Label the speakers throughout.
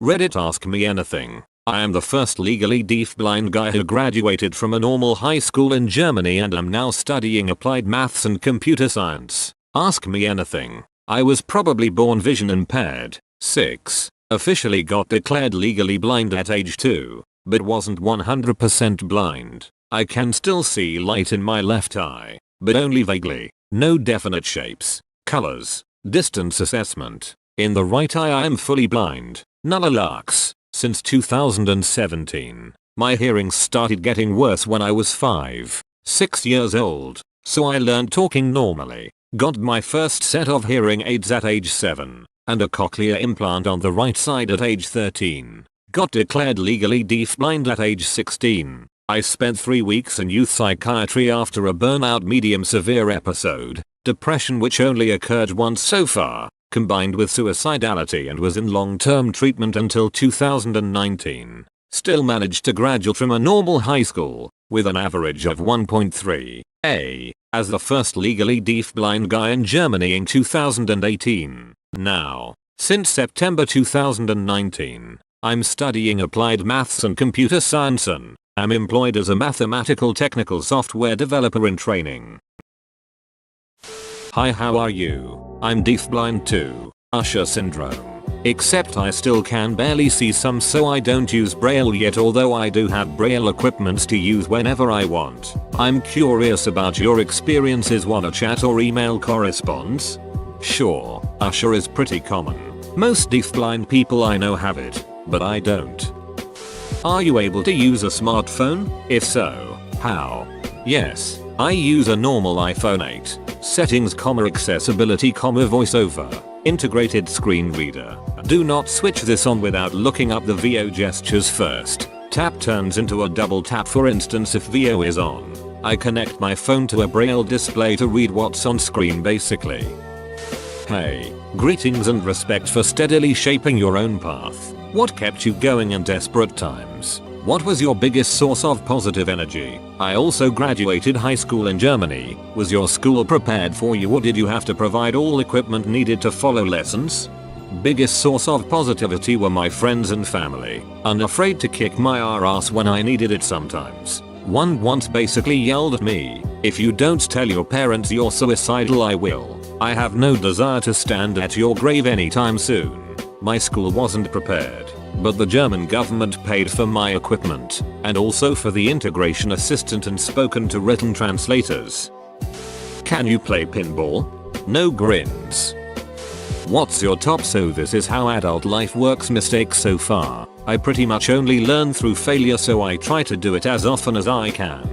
Speaker 1: Reddit Ask Me Anything. I am the first legally deafblind guy who graduated from a normal high school in Germany and am now studying applied maths and computer science. Ask me anything. I was probably born vision impaired. 6. Officially got declared legally blind at age 2, but wasn't 100% blind. I can still see light in my left eye, but only vaguely. No definite shapes, colors, distance assessment. In the right eye I am fully blind. Nullalax. Since 2017. My hearing started getting worse when I was 6 years old, so I learned talking normally. Got my first set of hearing aids at age 7, and a cochlear implant on the right side at age 13. Got declared legally deafblind at age 16. I spent 3 weeks in youth psychiatry after a burnout medium severe episode, depression which only occurred once so far, combined with suicidality, and was in long-term treatment until 2019. Still managed to graduate from a normal high school, with an average of 1.3 A, as the first legally deafblind guy in Germany in 2018. Now, since September 2019, I'm studying applied maths and computer science and am employed as a mathematical technical software developer in training. Hi, how are you? I'm deafblind too. Usher syndrome. Except I still can barely see some, so I don't use braille yet, although I do have braille equipments to use whenever I want. I'm curious about your experiences. Wanna chat or email correspondence? Sure, Usher is pretty common. Most deafblind people I know have it, but I don't. Are you able to use a smartphone? If so, how? Yes, I use a normal iPhone 8. Settings, accessibility, voiceover, integrated screen reader. Do not switch this on without looking up the VO gestures first. Tap turns into a double tap, for instance, if VO is on. I connect my phone to a braille display to read what's on screen basically. Hey, greetings and respect for steadily shaping your own path. What kept you going in desperate times? What was your biggest source of positive energy? I also graduated high school in Germany. Was your school prepared for you, or did you have to provide all equipment needed to follow lessons? Biggest source of positivity were my friends and family, unafraid to kick my ass when I needed it sometimes. One once basically yelled at me, "If you don't tell your parents you're suicidal, I will." I have no desire to stand at your grave anytime soon. My school wasn't prepared, but the German government paid for my equipment, and also for the integration assistant and spoken to written translators. Can you play pinball? No grins. What's your top? So this is how adult life works. Mistakes so far. I pretty much only learn through failure, so I try to do it as often as I can.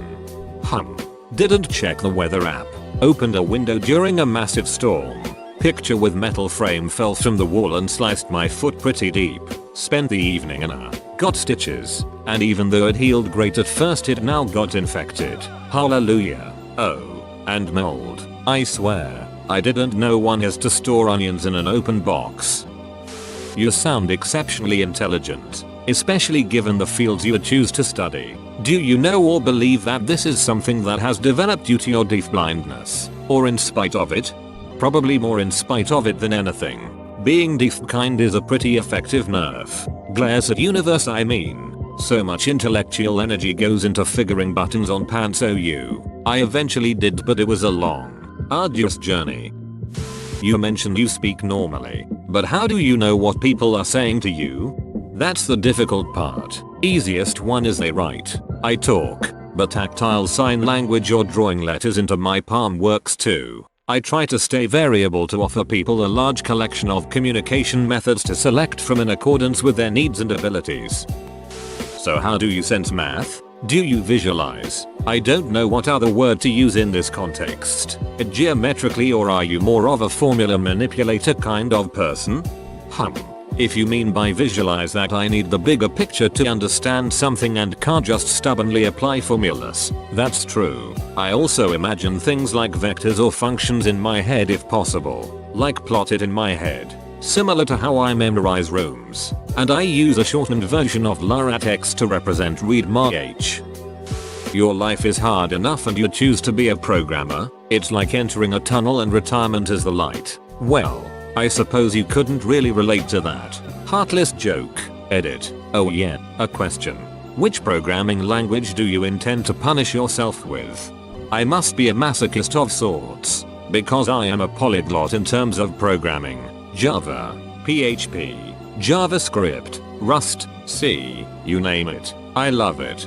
Speaker 1: Didn't check the weather app. Opened a window during a massive storm. Picture with metal frame fell from the wall and sliced my foot pretty deep. Spent the evening in got stitches, and even though it healed great at first, it now got infected. Hallelujah. Oh, and mold. I swear, I didn't know one has to store onions in an open box. You sound exceptionally intelligent, especially given the fields you choose to study. Do you know or believe that this is something that has developed due to your deafblindness, or in spite of it? Probably more in spite of it than anything. Being deafblind is a pretty effective nerf. Glares at universe, I mean. So much intellectual energy goes into figuring buttons on pants. I eventually did, but it was a long, arduous journey. You mentioned you speak normally, but how do you know what people are saying to you? That's the difficult part. Easiest one is they write. I talk, but tactile sign language or drawing letters into my palm works too. I try to stay variable to offer people a large collection of communication methods to select from in accordance with their needs and abilities. So how do you sense math? Do you visualize? I don't know what other word to use in this context. Geometrically, or are you more of a formula manipulator kind of person? If you mean by visualize that I need the bigger picture to understand something and can't just stubbornly apply formulas, that's true. I also imagine things like vectors or functions in my head if possible, like plot it in my head, similar to how I memorize rooms, and I use a shortened version of LaTeX to represent read my H. Your life is hard enough and you choose to be a programmer. It's like entering a tunnel and retirement is the light. Well, I suppose you couldn't really relate to that. Heartless joke. Edit. Oh yeah, a question. Which programming language do you intend to punish yourself with? I must be a masochist of sorts, because I am a polyglot in terms of programming. Java, PHP, JavaScript, Rust, C, you name it. I love it.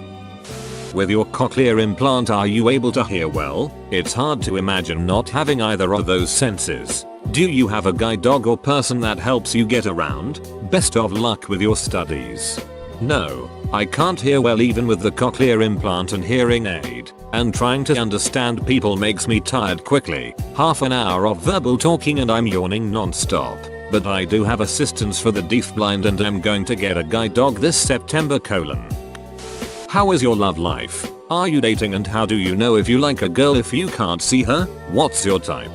Speaker 1: With your cochlear implant, are you able to hear well? It's hard to imagine not having either of those senses. Do you have a guide dog or person that helps you get around? Best of luck with your studies. No, I can't hear well even with the cochlear implant and hearing aid, and trying to understand people makes me tired quickly. Half an hour of verbal talking and I'm yawning non-stop. But I do have assistance for the deafblind and I'm going to get a guide dog this September. How is your love life? Are you dating, and how do you know if you like a girl if you can't see her? What's your type?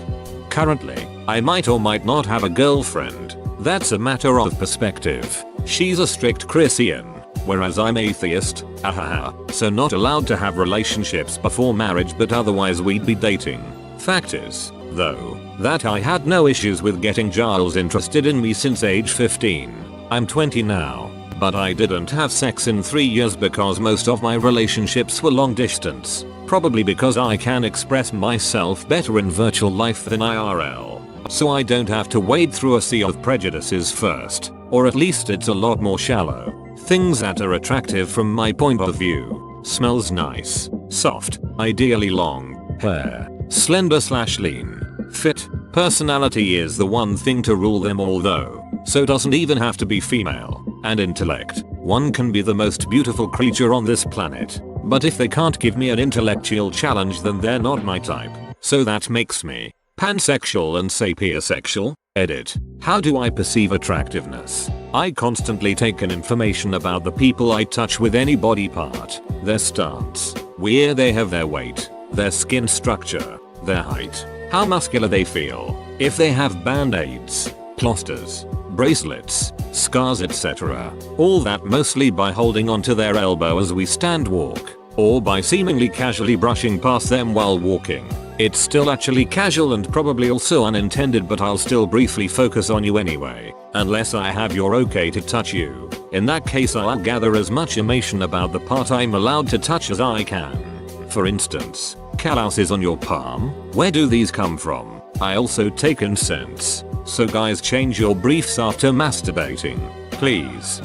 Speaker 1: Currently, I might or might not have a girlfriend. That's a matter of perspective. She's a strict Christian, whereas I'm atheist, ahaha, so not allowed to have relationships before marriage, but otherwise we'd be dating. Fact is, though, that I had no issues with getting Giles interested in me since age 15. I'm 20 now, but I didn't have sex in 3 years because most of my relationships were long distance. Probably because I can express myself better in virtual life than IRL. So I don't have to wade through a sea of prejudices first, or at least it's a lot more shallow. Things that are attractive from my point of view. Smells nice, soft, ideally long, hair, slender/lean, fit, personality is the one thing to rule them all though, so doesn't even have to be female, and intellect. One can be the most beautiful creature on this planet, but if they can't give me an intellectual challenge then they're not my type, so that makes me pansexual and sapiosexual. Edit. How do I perceive attractiveness? I constantly take in information about the people I touch with any body part, their stance, where they have their weight, their skin structure, their height, how muscular they feel, if they have band-aids, plasters, bracelets, scars, etc. All that mostly by holding onto their elbow as we stand walk, or by seemingly casually brushing past them while walking. It's still actually casual and probably also unintended, but I'll still briefly focus on you anyway, unless I have your okay to touch you. In that case I'll gather as much information about the part I'm allowed to touch as I can. For instance, calluses on your palm, where do these come from? I also take incense. So guys, change your briefs after masturbating, please.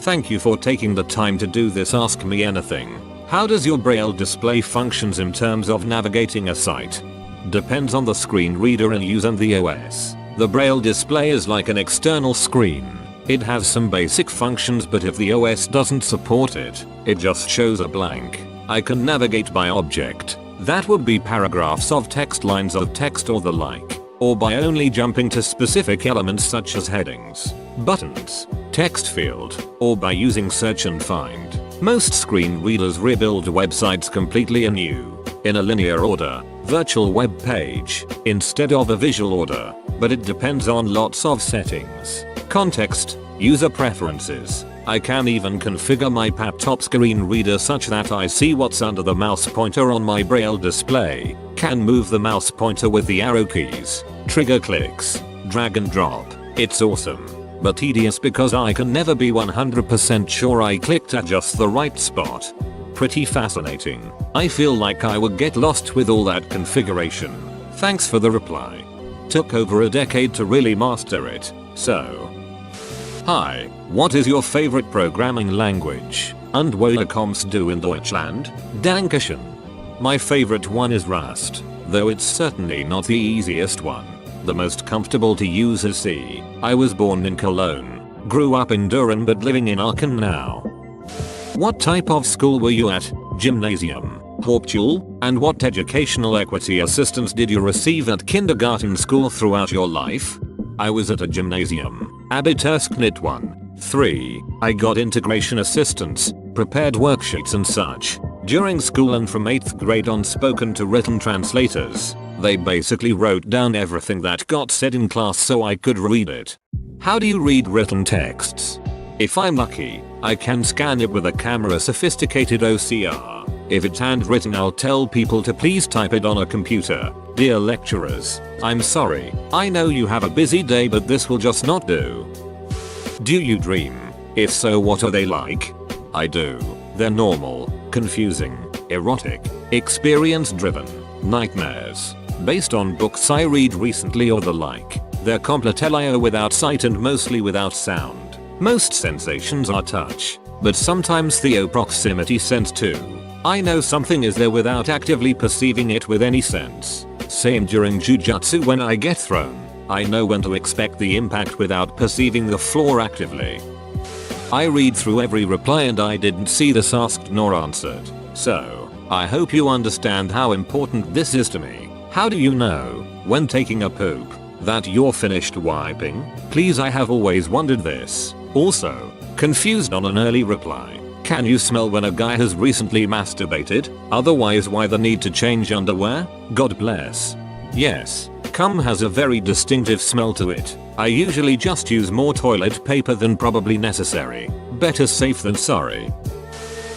Speaker 1: Thank you for taking the time to do this. Ask me anything. How does your braille display functions in terms of navigating a site? Depends on the screen reader and use and the OS. The braille display is like an external screen. It has some basic functions, but if the OS doesn't support it, it just shows a blank. I can navigate by object. That would be paragraphs of text, lines of text or the like, or by only jumping to specific elements such as headings, buttons, text field, or by using search and find. Most screen readers rebuild websites completely anew, in a linear order, virtual web page, instead of a visual order, but it depends on lots of settings, context, user preferences. I can even configure my laptop screen reader such that I see what's under the mouse pointer on my braille display, can move the mouse pointer with the arrow keys, trigger clicks, drag and drop. It's awesome, but tedious because I can never be 100% sure I clicked at just the right spot. Pretty fascinating. I feel like I would get lost with all that configuration. Thanks for the reply. Took over a decade to really master it, so. Hi, what is your favorite programming language? Und wo kommst du in Deutschland? Dankeschön. My favorite one is Rust, though it's certainly not the easiest one. The most comfortable to use is C. I was born in Cologne, grew up in Durham but living in Aachen now. What type of school were you at? Gymnasium, Hauptschule? And what educational equity assistance did you receive at kindergarten school throughout your life? I was at a gymnasium, Abitursknit 1, 3. I got integration assistance, prepared worksheets and such. During school and from 8th grade on spoken to written translators. They basically wrote down everything that got said in class so I could read it. How do you read written texts? If I'm lucky, I can scan it with a camera, sophisticated OCR. If it's handwritten I'll tell people to please type it on a computer. Dear lecturers, I'm sorry, I know you have a busy day but this will just not do. Do you dream? If so, what are they like? I do. They're normal, confusing, erotic, experience driven, nightmares, based on books I read recently or the like. They're completely without sight and mostly without sound. Most sensations are touch, but sometimes proximity sense too. I know something is there without actively perceiving it with any sense. Same during jujutsu when I get thrown. I know when to expect the impact without perceiving the floor actively. I read through every reply and I didn't see this asked nor answered. So, I hope you understand how important this is to me. How do you know, when taking a poop, that you're finished wiping? Please, I have always wondered this. Also, confused on an early reply. Can you smell when a guy has recently masturbated? Otherwise, why the need to change underwear? God bless. Yes, cum has a very distinctive smell to it. I usually just use more toilet paper than probably necessary. Better safe than sorry.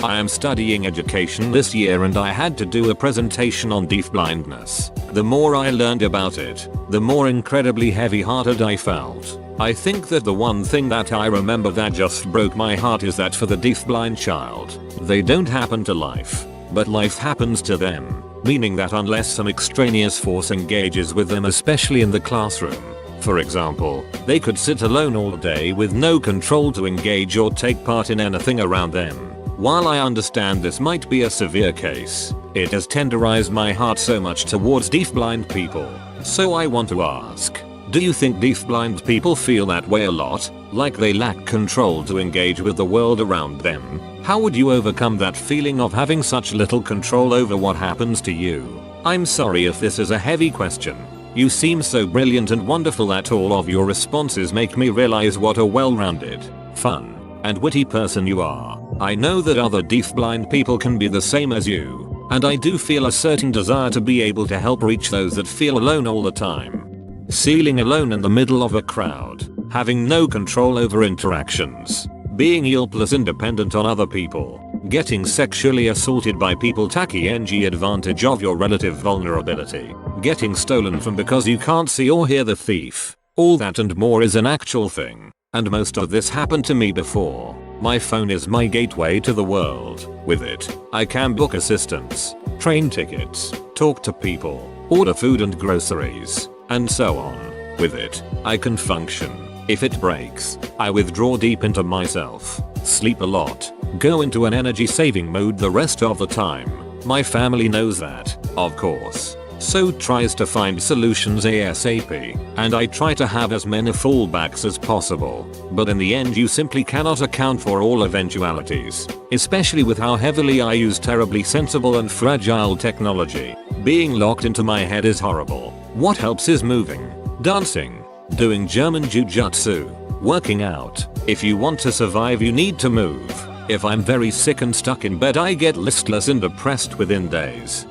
Speaker 1: I am studying education this year and I had to do a presentation on deafblindness. The more I learned about it, the more incredibly heavy-hearted I felt. I think that the one thing that I remember that just broke my heart is that for the deafblind child, they don't happen to life, but life happens to them. Meaning that unless some extraneous force engages with them, especially in the classroom, for example, they could sit alone all day with no control to engage or take part in anything around them. While I understand this might be a severe case, it has tenderized my heart so much towards deafblind people. So I want to ask, do you think deafblind people feel that way a lot? Like they lack control to engage with the world around them? How would you overcome that feeling of having such little control over what happens to you? I'm sorry if this is a heavy question. You seem so brilliant and wonderful that all of your responses make me realize what a well-rounded, fun, and witty person you are. I know that other deafblind people can be the same as you, and I do feel a certain desire to be able to help reach those that feel alone all the time. Feeling alone in the middle of a crowd, having no control over interactions, being helpless and dependent on other people, getting sexually assaulted by people taking advantage of your relative vulnerability, getting stolen from because you can't see or hear the thief. All that and more is an actual thing, and most of this happened to me before. My phone is my gateway to the world. With it, I can book assistance, train tickets, talk to people, order food and groceries, and so on. With it, I can function. If it breaks, I withdraw deep into myself, sleep a lot, go into an energy saving mode the rest of the time. My family knows that, of course, so tries to find solutions ASAP, and I try to have as many fallbacks as possible, but in the end you simply cannot account for all eventualities, especially with how heavily I use terribly sensible and fragile technology. Being locked into my head is horrible. What helps is moving, dancing, doing German jujutsu, working out. If you want to survive, you need to move. If I'm very sick and stuck in bed, I get listless and depressed within days.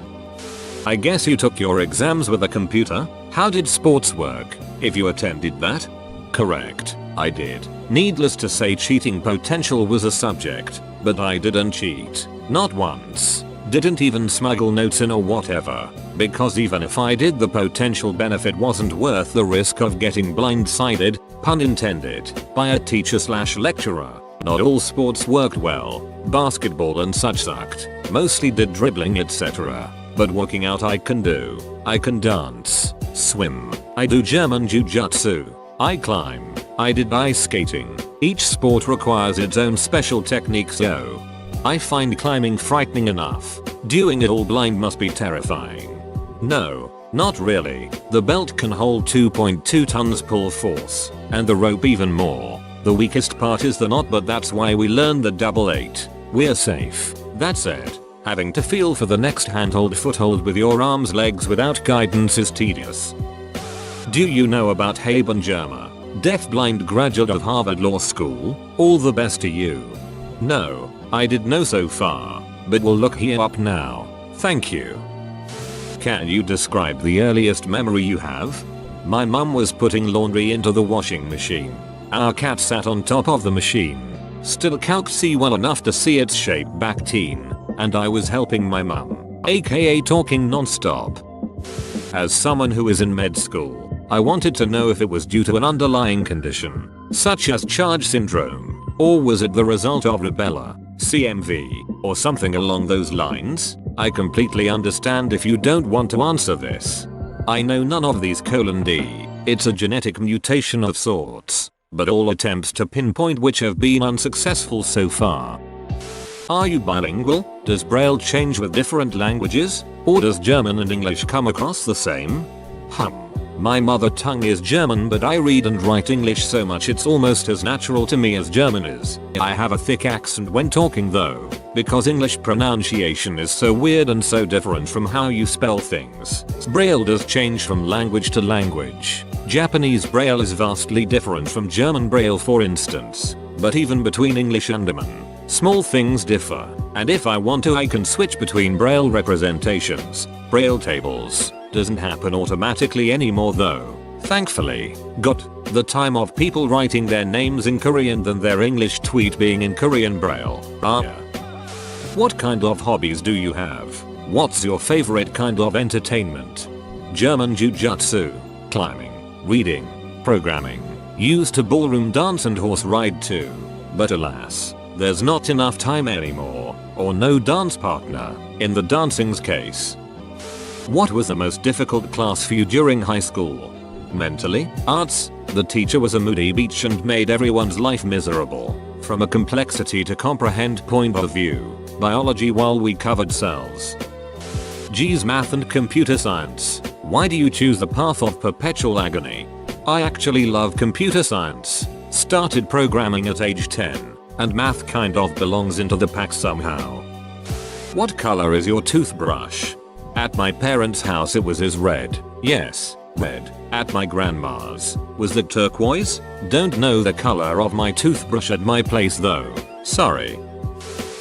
Speaker 1: I guess you took your exams with a computer? How did sports work, if you attended that? Correct, I did. Needless to say, cheating potential was a subject, but I didn't cheat. Not once. Didn't even smuggle notes in or whatever, because even if I did, the potential benefit wasn't worth the risk of getting blindsided, pun intended, by a teacher/lecturer. Not all sports worked well. Basketball and such sucked. Mostly did dribbling, etc. But working out I can do. I can dance, swim, I do German jujutsu, I climb, I did ice skating. Each sport requires its own special techniques yo. I find climbing frightening enough. Doing it all blind must be terrifying. No, not really. The belt can hold 2.2 tons pull force, and the rope even more. The weakest part is the knot, but that's why we learned the double 8. We're safe. That said, having to feel for the next handhold foothold with your arms legs without guidance is tedious. Do you know about Haben Germa, deafblind graduate of Harvard Law School? All the best to you. No, I did know so far, but we'll look here up now. Thank you. Can you describe the earliest memory you have? My mum was putting laundry into the washing machine. Our cat sat on top of the machine. Still can't see well enough to see its shape back teen, and I was helping my mum, aka talking non-stop. As someone who is in med school, I wanted to know if it was due to an underlying condition, such as charge syndrome, Or was it the result of rubella, CMV, or something along those lines? I completely understand if you don't want to answer this. I know none of these :D. It's a genetic mutation of sorts, but all attempts to pinpoint which have been unsuccessful so far. Are you bilingual? Does Braille change with different languages? Or does German and English come across the same? My mother tongue is German, but I read and write English so much it's almost as natural to me as German is. I have a thick accent when talking though, because English pronunciation is so weird and so different from how you spell things. Braille does change from language to language. Japanese Braille is vastly different from German Braille, for instance, but even between English and German, small things differ, and if I want to I can switch between Braille representations. Braille tables doesn't happen automatically anymore though, thankfully. Got the time of people writing their names in Korean than their English tweet being in Korean Braille. What kind of hobbies do you have? What's your favorite kind of entertainment? German jiu-jitsu, climbing, reading, programming, used to ballroom dance and horse ride too. But alas, there's not enough time anymore, or no dance partner, in the dancing's case. What was the most difficult class for you during high school? Mentally, arts. The teacher was a moody bitch and made everyone's life miserable. From a complexity to comprehend point of view. Biology while we covered cells. Geez, math and computer science. Why do you choose the path of perpetual agony? I actually love computer science. Started programming at age 10, and math kind of belongs into the pack somehow. What color is your toothbrush? At my parents' house it was red. Yes, red. At my grandma's, was it turquoise? Don't know the color of my toothbrush at my place though. Sorry.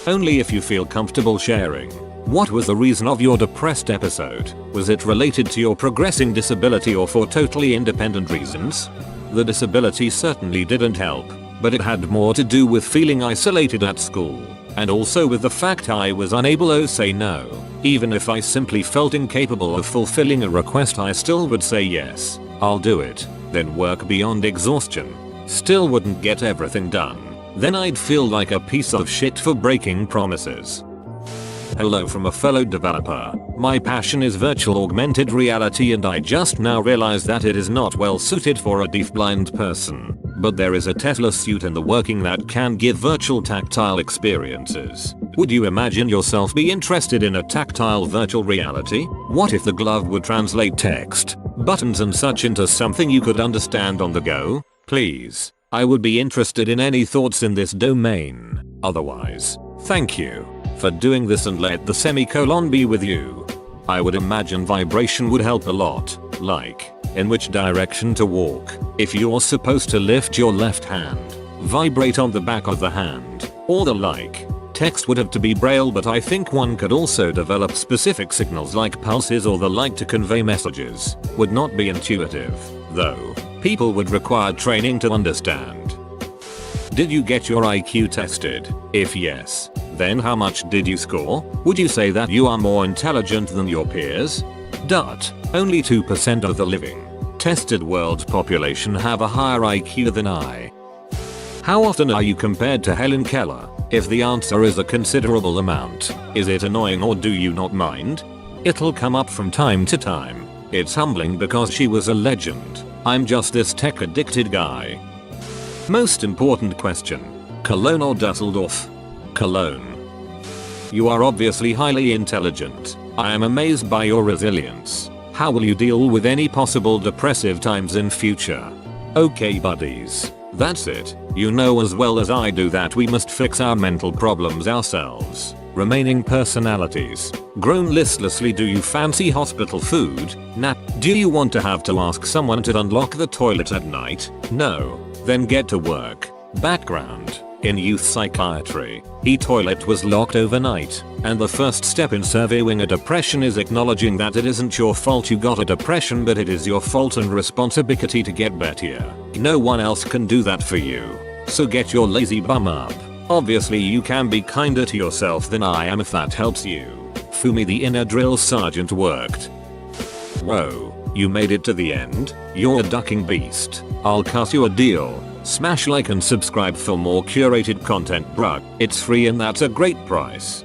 Speaker 1: Only if you feel comfortable sharing. What was the reason of your depressed episode? Was it related to your progressing disability or for totally independent reasons? The disability certainly didn't help, but it had more to do with feeling isolated at school, and also with the fact I was unable to say no. Even if I simply felt incapable of fulfilling a request I still would say yes, I'll do it, then work beyond exhaustion. Still wouldn't get everything done. Then I'd feel like a piece of shit for breaking promises. Hello from a fellow developer. My passion is virtual augmented reality and I just now realized that it is not well suited for a deafblind person. But there is a Tesla suit in the working that can give virtual tactile experiences. Would you imagine yourself be interested in a tactile virtual reality? What if the glove would translate text, buttons and such into something you could understand on the go? Please. I would be interested in any thoughts in this domain. Otherwise, thank you for doing this and let the semicolon be with you. I would imagine vibration would help a lot, like in which direction to walk. If you're supposed to lift your left hand, vibrate on the back of the hand, or the like. Text would have to be Braille, but I think one could also develop specific signals like pulses or the like to convey messages. Would not be intuitive, though. People would require training to understand. Did you get your IQ tested? If yes, then how much did you score? Would you say that you are more intelligent than your peers? Only 2% of the living tested world population have a higher IQ than I. How often are you compared to Helen Keller? If the answer is a considerable amount, is it annoying or do you not mind? It'll come up from time to time. It's humbling because she was a legend. I'm just this tech addicted guy. Most important question. Cologne or Dusseldorf? Cologne. You are obviously highly intelligent. I am amazed by your resilience. How will you deal with any possible depressive times in future? Okay buddies. That's it. You know as well as I do that we must fix our mental problems ourselves. Remaining personalities. Groan listlessly. Do you fancy hospital food? Nah. Do you want to have to ask someone to unlock the toilet at night? No. Then get to work. Background. In youth psychiatry, toilet was locked overnight, and the first step in surveying a depression is acknowledging that it isn't your fault you got a depression, but it is your fault and responsibility to get better. No one else can do that for you. So get your lazy bum up. Obviously you can be kinder to yourself than I am if that helps you. Fumi the inner drill sergeant worked. Whoa, you made it to the end? You're a ducking beast. I'll cut you a deal. Smash like and subscribe for more curated content bruh. It's free and that's a great price.